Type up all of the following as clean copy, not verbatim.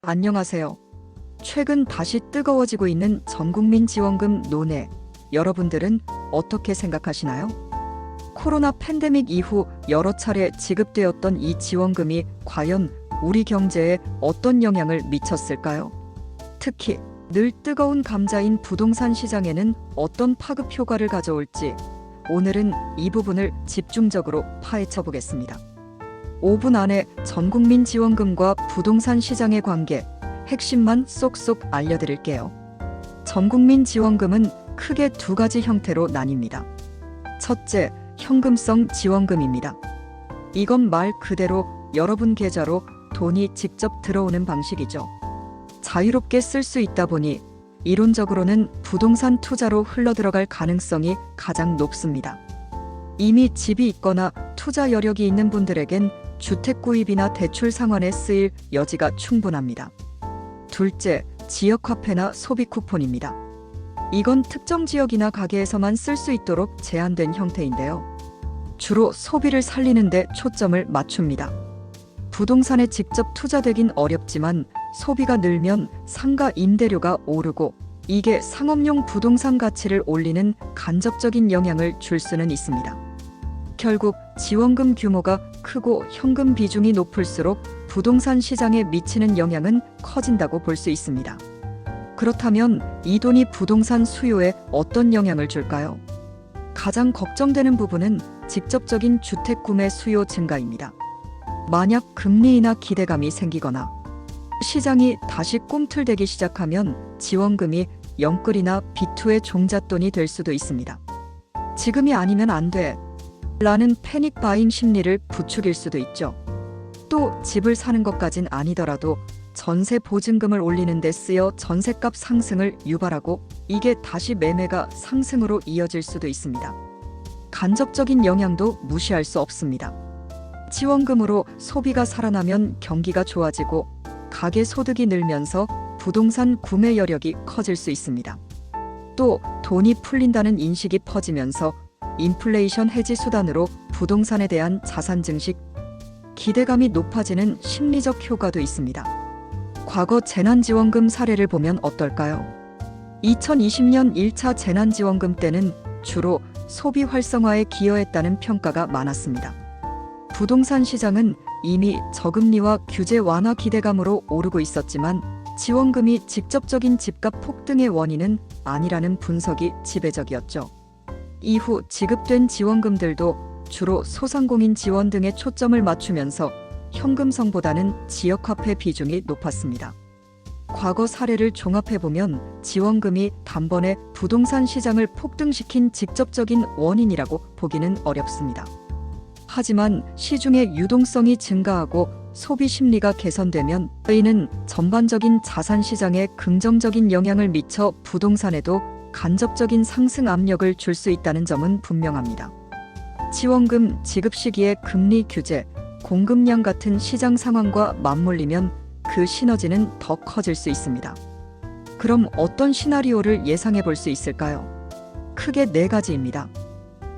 안녕하세요. 최근 다시 뜨거워지고 있는 전국민 지원금 논의, 여러분들은 어떻게 생각하시나요? 코로나 팬데믹 이후 여러 차례 지급되었던 이 지원금이 과연 우리 경제에 어떤 영향을 미쳤을까요? 특히 늘 뜨거운 감자인 부동산 시장에는 어떤 파급 효과를 가져올지 오늘은 이 부분을 집중적으로 파헤쳐 보겠습니다. 5분 안에 전국민 지원금과 부동산 시장의 관계, 핵심만 쏙쏙 알려드릴게요. 전국민 지원금은 크게 두 가지 형태로 나뉩니다. 첫째, 현금성 지원금입니다. 이건 말 그대로 여러분 계좌로 돈이 직접 들어오는 방식이죠. 자유롭게 쓸 수 있다 보니 이론적으로는 부동산 투자로 흘러들어갈 가능성이 가장 높습니다. 이미 집이 있거나 투자 여력이 있는 분들에겐 주택 구입이나 대출 상환에 쓰일 여지가 충분합니다. 둘째, 지역화폐나 소비 쿠폰입니다. 이건 특정 지역이나 가게에서만 쓸 수 있도록 제한된 형태인데요. 주로 소비를 살리는 데 초점을 맞춥니다. 부동산에 직접 투자되긴 어렵지만 소비가 늘면 상가 임대료가 오르고 이게 상업용 부동산 가치를 올리는 간접적인 영향을 줄 수는 있습니다. 결국 지원금 규모가 크고 현금 비중이 높을수록 부동산 시장에 미치는 영향은 커진다고 볼 수 있습니다. 그렇다면 이 돈이 부동산 수요에 어떤 영향을 줄까요? 가장 걱정되는 부분은 직접적인 주택 구매 수요 증가입니다. 만약 금리 인하 기대감이 생기거나 시장이 다시 꿈틀대기 시작하면 지원금이 영끌이나 비투의 종잣돈이 될 수도 있습니다. 지금이 아니면 안 돼 라는 패닉 바잉 심리를 부추길 수도 있죠. 또 집을 사는 것까진 아니더라도 전세 보증금을 올리는 데 쓰여 전세값 상승을 유발하고 이게 다시 매매가 상승으로 이어질 수도 있습니다. 간접적인 영향도 무시할 수 없습니다. 지원금으로 소비가 살아나면 경기가 좋아지고 가계 소득이 늘면서 부동산 구매 여력이 커질 수 있습니다. 또 돈이 풀린다는 인식이 퍼지면서 인플레이션 해지 수단으로 부동산에 대한 자산 증식, 기대감이 높아지는 심리적 효과도 있습니다. 과거 재난지원금 사례를 보면 어떨까요? 2020년 1차 재난지원금 때는 주로 소비 활성화에 기여했다는 평가가 많았습니다. 부동산 시장은 이미 저금리와 규제 완화 기대감으로 오르고 있었지만 지원금이 직접적인 집값 폭등의 원인은 아니라는 분석이 지배적이었죠. 이후 지급된 지원금들도 주로 소상공인 지원 등에 초점을 맞추면서 현금성보다는 지역화폐 비중이 높았습니다. 과거 사례를 종합해보면 지원금이 단번에 부동산 시장을 폭등시킨 직접적인 원인이라고 보기는 어렵습니다. 하지만 시중의 유동성이 증가하고 소비 심리가 개선되면 이는 전반적인 자산 시장에 긍정적인 영향을 미쳐 부동산에도 간접적인 상승 압력을 줄 수 있다는 점은 분명합니다. 지원금 지급 시기의 금리 규제, 공급량 같은 시장 상황과 맞물리면 그 시너지는 더 커질 수 있습니다. 그럼 어떤 시나리오를 예상해 볼 수 있을까요? 크게 네 가지입니다.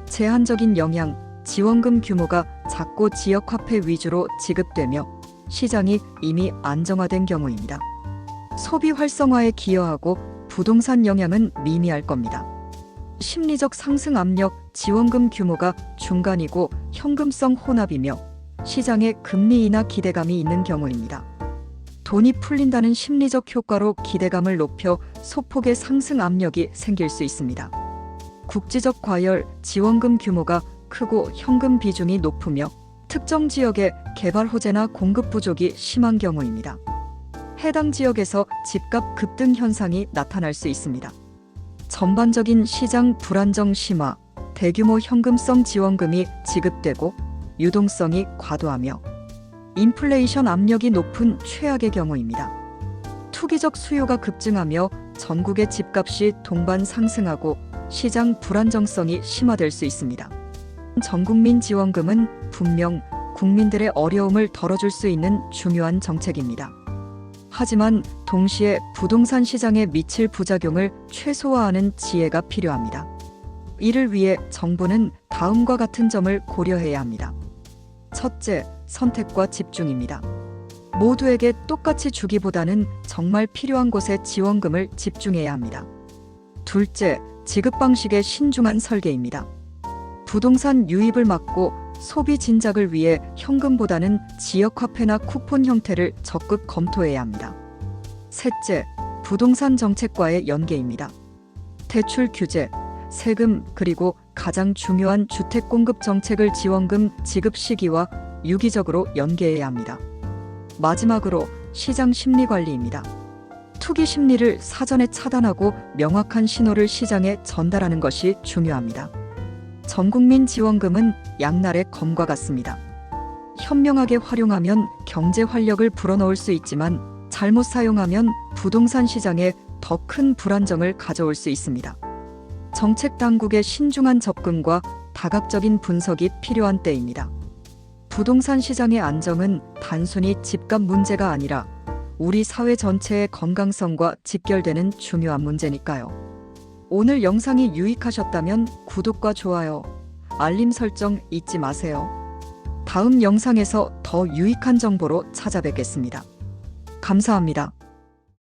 제한적인 영향, 지원금 규모가 작고 지역화폐 위주로 지급되며 시장이 이미 안정화된 경우입니다. 소비 활성화에 기여하고 부동산 영향은 미미할 겁니다. 심리적 상승 압력, 지원금 규모가 중간이고 현금성 혼합이며 시장에 금리 인하 기대감이 있는 경우입니다. 돈이 풀린다는 심리적 효과로 기대감을 높여 소폭의 상승 압력이 생길 수 있습니다. 국지적 과열, 지원금 규모가 크고 현금 비중이 높으며 특정 지역의 개발 호재나 공급 부족이 심한 경우입니다. 해당 지역에서 집값 급등 현상이 나타날 수 있습니다. 전반적인 시장 불안정 심화, 대규모 현금성 지원금이 지급되고 유동성이 과도하며 인플레이션 압력이 높은 최악의 경우입니다. 투기적 수요가 급증하며 전국의 집값이 동반 상승하고 시장 불안정성이 심화될 수 있습니다. 전국민 지원금은 분명 국민들의 어려움을 덜어줄 수 있는 중요한 정책입니다. 하지만 동시에 부동산 시장에 미칠 부작용을 최소화하는 지혜가 필요합니다. 이를 위해 정부는 다음과 같은 점을 고려해야 합니다. 첫째, 선택과 집중입니다. 모두에게 똑같이 주기보다는 정말 필요한 곳에 지원금을 집중해야 합니다. 둘째, 지급 방식의 신중한 설계입니다. 부동산 유입을 막고 소비 진작을 위해 현금보다는 지역화폐나 쿠폰 형태를 적극 검토해야 합니다. 셋째, 부동산 정책과의 연계입니다. 대출 규제, 세금, 그리고 가장 중요한 주택 공급 정책을 지원금 지급 시기와 유기적으로 연계해야 합니다. 마지막으로 시장 심리 관리입니다. 투기 심리를 사전에 차단하고 명확한 신호를 시장에 전달하는 것이 중요합니다. 전국민 지원금은 양날의 검과 같습니다. 현명하게 활용하면 경제 활력을 불어넣을 수 있지만 잘못 사용하면 부동산 시장에 더 큰 불안정을 가져올 수 있습니다. 정책 당국의 신중한 접근과 다각적인 분석이 필요한 때입니다. 부동산 시장의 안정은 단순히 집값 문제가 아니라 우리 사회 전체의 건강성과 직결되는 중요한 문제니까요. 오늘 영상이 유익하셨다면 구독과 좋아요, 알림 설정 잊지 마세요. 다음 영상에서 더 유익한 정보로 찾아뵙겠습니다. 감사합니다.